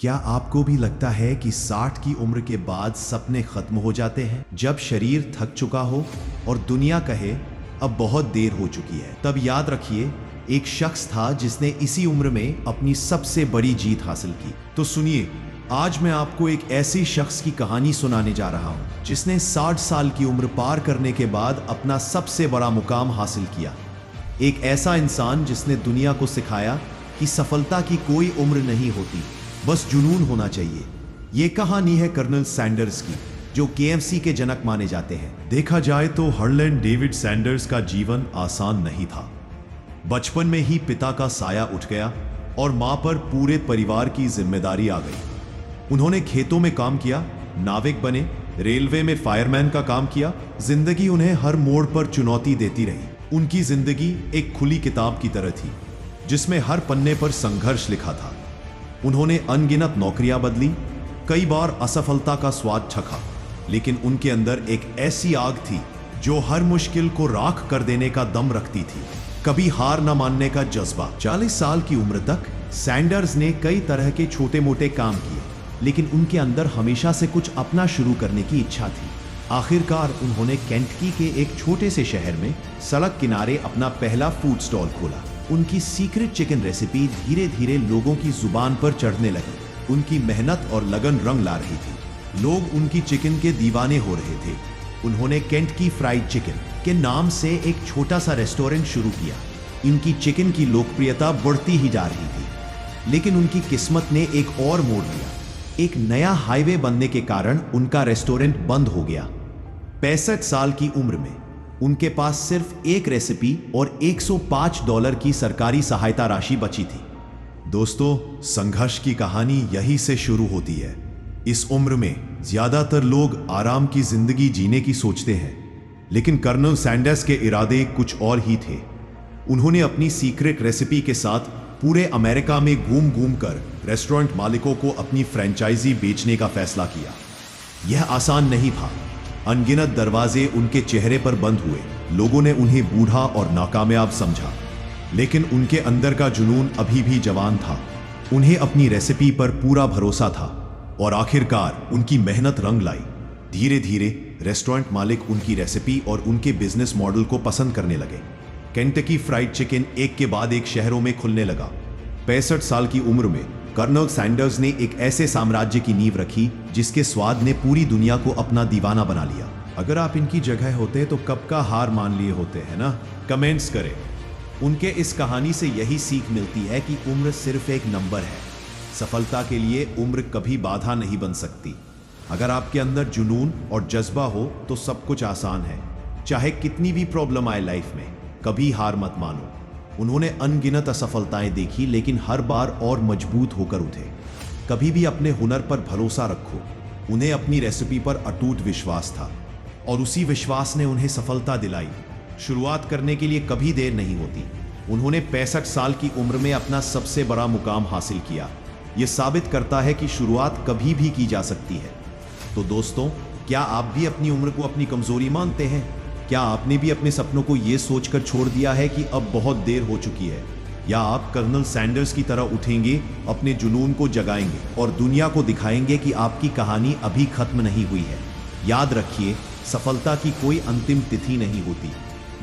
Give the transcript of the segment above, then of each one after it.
क्या आपको भी लगता है कि 60 की उम्र के बाद सपने खत्म हो जाते हैं? जब शरीर थक चुका हो और दुनिया कहे अब बहुत देर हो चुकी है, तब याद रखिए एक शख्स था जिसने इसी उम्र में अपनी सबसे बड़ी जीत हासिल की। तो सुनिए, आज मैं आपको एक ऐसी शख्स की कहानी सुनाने जा रहा हूं जिसने 60 साल की उम्र पार करने के बाद अपना सबसे बड़ा मुकाम हासिल किया। एक ऐसा इंसान जिसने दुनिया को सिखाया कि सफलता की कोई उम्र नहीं होती, बस जुनून होना चाहिए। ये कहानी है कर्नल सैंडर्स की, जो केएफसी के जनक माने जाते हैं। देखा जाए तो हरलैंड डेविड सैंडर्स का जीवन आसान नहीं था। बचपन में ही पिता का साया उठ गया और मां पर पूरे परिवार की जिम्मेदारी आ गई। उन्होंने खेतों में काम किया, नाविक बने, रेलवे में फायरमैन का काम किया। जिंदगी उन्हें हर मोड़ पर चुनौती देती रही। उनकी जिंदगी एक खुली किताब की तरह थी जिसमें हर पन्ने पर संघर्ष लिखा था। उन्होंने अनगिनत नौकरियां बदली, कई बार असफलता का स्वाद चखा, लेकिन उनके अंदर एक ऐसी आग थी जो हर मुश्किल को राख कर देने का दम रखती थी। कभी हार न मानने का जज्बा। 40 साल की उम्र तक सैंडर्स ने कई तरह के छोटे मोटे काम किए, लेकिन उनके अंदर हमेशा से कुछ अपना शुरू करने की इच्छा थी। आखिरकार उन्होंने केंटकी के एक छोटे से शहर में सड़क किनारे अपना पहला फूड स्टॉल खोला। उनकी सीक्रेट चिकन रेसिपी धीरे धीरे लोगों की जुबान पर चढ़ने लगी। उनकी मेहनत और लगन रंग ला रही थी। लोग उनकी चिकन के दीवाने हो रहे थे। उन्होंने केंटकी फ्राइड चिकन के नाम से एक छोटा सा रेस्टोरेंट शुरू किया। इनकी चिकन की लोकप्रियता बढ़ती ही जा रही थी, लेकिन उनकी किस्मत ने एक और मोड़ लिया। एक नया हाईवे बनने के कारण उनका रेस्टोरेंट बंद हो गया। 65 साल की उम्र में उनके पास सिर्फ एक रेसिपी और $105 की सरकारी सहायता राशि बची थी। दोस्तों, संघर्ष की कहानी यहीं से शुरू होती है। इस उम्र में ज्यादातर लोग आराम की जिंदगी जीने की सोचते हैं, लेकिन कर्नल सैंडर्स के इरादे कुछ और ही थे। उन्होंने अपनी सीक्रेट रेसिपी के साथ पूरे अमेरिका में घूम घूम कर रेस्टोरेंट मालिकों को अपनी फ्रेंचाइजी बेचने का फैसला किया। यह आसान नहीं था। अनगिनत दरवाजे उनके चेहरे पर बंद हुए। लोगों ने उन्हें बूढ़ा और नाकामयाब समझा, लेकिन उनके अंदर का जुनून अभी भी जवान था। उन्हें अपनी रेसिपी पर पूरा भरोसा था और आखिरकार उनकी मेहनत रंग लाई। धीरे धीरे रेस्टोरेंट मालिक उनकी रेसिपी और उनके बिजनेस मॉडल को पसंद करने लगे। केंटकी फ्राइड चिकन एक के बाद एक शहरों में खुलने लगा। 65 साल की उम्र में कर्नल सैंडर्स ने एक ऐसे साम्राज्य की नींव रखी जिसके स्वाद ने पूरी दुनिया को अपना दीवाना बना लिया। अगर आप इनकी जगह होते तो कब का हार मान लिए होते, है ना? कमेंट्स करें। उनके इस कहानी से यही सीख मिलती है कि उम्र सिर्फ एक नंबर है। सफलता के लिए उम्र कभी बाधा नहीं बन सकती। अगर आपके अंदर जुनून और जज्बा हो तो सब कुछ आसान है। चाहे कितनी भी प्रॉब्लम आए लाइफ में, कभी हार मत मानो। उन्होंने अनगिनत असफलताएं देखी, लेकिन हर बार और मजबूत होकर उठे। कभी भी अपने हुनर पर भरोसा रखो। उन्हें अपनी रेसिपी पर अटूट विश्वास था और उसी विश्वास ने उन्हें सफलता दिलाई। शुरुआत करने के लिए कभी देर नहीं होती। उन्होंने 65 साल की उम्र में अपना सबसे बड़ा मुकाम हासिल किया। यह साबित करता है कि शुरुआत कभी भी की जा सकती है। तो दोस्तों, क्या आप भी अपनी उम्र को अपनी कमजोरी मानते हैं? क्या आपने भी अपने सपनों को यह सोचकर छोड़ दिया है कि अब बहुत देर हो चुकी है? या आप कर्नल सैंडर्स की तरह उठेंगे, अपने जुनून को जगाएंगे और दुनिया को दिखाएंगे कि आपकी कहानी अभी खत्म नहीं हुई है? याद रखिए, सफलता की कोई अंतिम तिथि नहीं होती।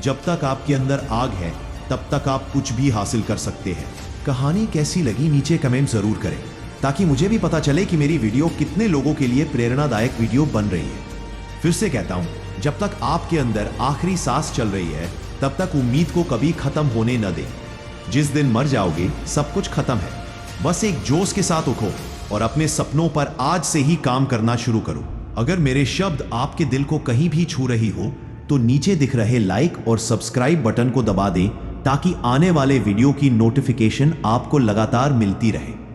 जब तक आपके अंदर आग है, तब तक आप कुछ भी हासिल कर सकते हैं। कहानी कैसी लगी नीचे कमेंट जरूर करें, ताकि मुझे भी पता चले कि मेरी वीडियो कितने लोगों के लिए प्रेरणादायक वीडियो बन रही है। फिर से कहता हूं, जब तक आपके अंदर आखिरी सांस चल रही है, तब तक उम्मीद को कभी खत्म होने न दें। जिस दिन मर जाओगे, सब कुछ खत्म है। बस एक जोश के साथ उठो और अपने सपनों पर आज से ही काम करना शुरू करो। अगर मेरे शब्द आपके दिल को कहीं भी छू रही हो, तो नीचे दिख रहे लाइक और सब्सक्राइब बटन को दबा दें, ताकि आने वाले वीडियो की नोटिफिकेशन आपको लगातार मिलती रहे।